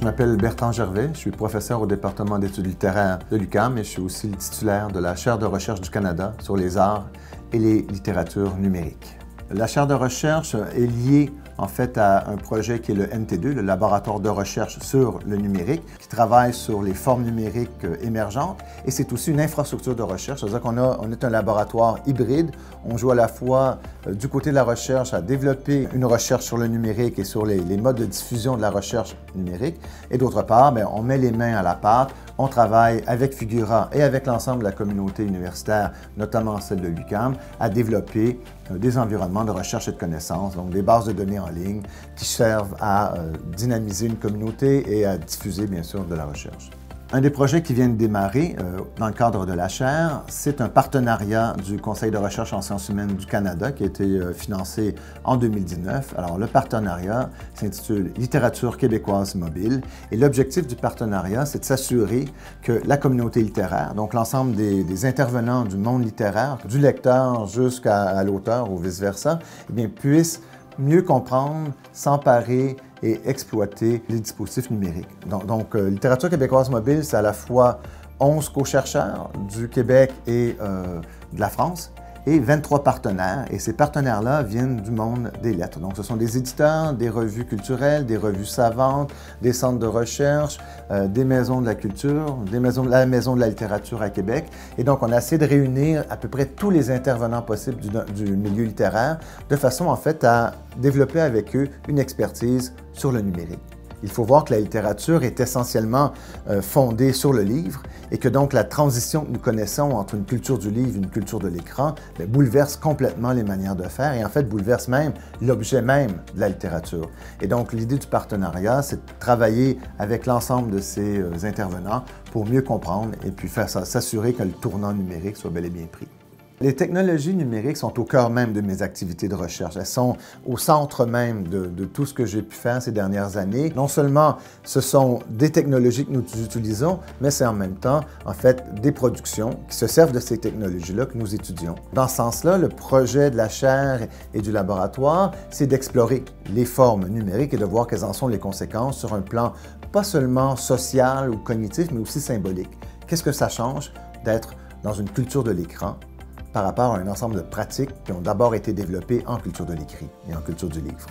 Je m'appelle Bertrand Gervais, je suis professeur au département d'études littéraires de l'UQAM et je suis aussi le titulaire de la chaire de recherche du Canada sur les arts et les littératures numériques. La chaire de recherche est liée en fait à un projet qui est le NT2, le laboratoire de recherche sur le numérique, qui travaille sur les formes numériques émergentes. Et c'est aussi une infrastructure de recherche, c'est-à-dire qu'on est un laboratoire hybride. On joue à la fois du côté de la recherche à développer une recherche sur le numérique et sur les modes de diffusion de la recherche numérique. Et d'autre part, on met les mains à la pâte, on travaille avec Figura et avec l'ensemble de la communauté universitaire, notamment celle de l'UQAM, à développer des environnements de recherche et de connaissances, donc des bases de données en ligne qui servent à dynamiser une communauté et à diffuser, bien sûr, de la recherche. Un des projets qui vient de démarrer dans le cadre de la chaire, c'est un partenariat du Conseil de recherche en sciences humaines du Canada qui a été financé en 2019. Alors, le partenariat s'intitule « Littérature québécoise mobile » et l'objectif du partenariat, c'est de s'assurer que la communauté littéraire, donc l'ensemble des intervenants du monde littéraire, du lecteur jusqu'à l'auteur ou vice-versa, puissent mieux comprendre, s'emparer et exploiter les dispositifs numériques. Donc, Littérature québécoise mobile, c'est à la fois 11 co-chercheurs du Québec et de la France et 23 partenaires. Et ces partenaires-là viennent du monde des lettres. Donc, ce sont des éditeurs, des revues culturelles, des revues savantes, des centres de recherche, des maisons de la culture, la maison de la littérature à Québec. Et donc, on a essayé de réunir à peu près tous les intervenants possibles du milieu littéraire de façon, en fait, à développer avec eux une expertise sur le numérique. Il faut voir que la littérature est essentiellement fondée sur le livre et que donc la transition que nous connaissons entre une culture du livre et une culture de l'écran bouleverse complètement les manières de faire et en fait bouleverse même l'objet même de la littérature. Et donc l'idée du partenariat, c'est de travailler avec l'ensemble de ces intervenants pour mieux comprendre et puis s'assurer que le tournant numérique soit bel et bien pris. Les technologies numériques sont au cœur même de mes activités de recherche. Elles sont au centre même de tout ce que j'ai pu faire ces dernières années. Non seulement ce sont des technologies que nous utilisons, mais c'est en même temps, en fait, des productions qui se servent de ces technologies-là que nous étudions. Dans ce sens-là, le projet de la chaire et du laboratoire, c'est d'explorer les formes numériques et de voir quelles en sont les conséquences sur un plan pas seulement social ou cognitif, mais aussi symbolique. Qu'est-ce que ça change d'être dans une culture de l'écran par rapport à un ensemble de pratiques qui ont d'abord été développées en culture de l'écrit et en culture du livre.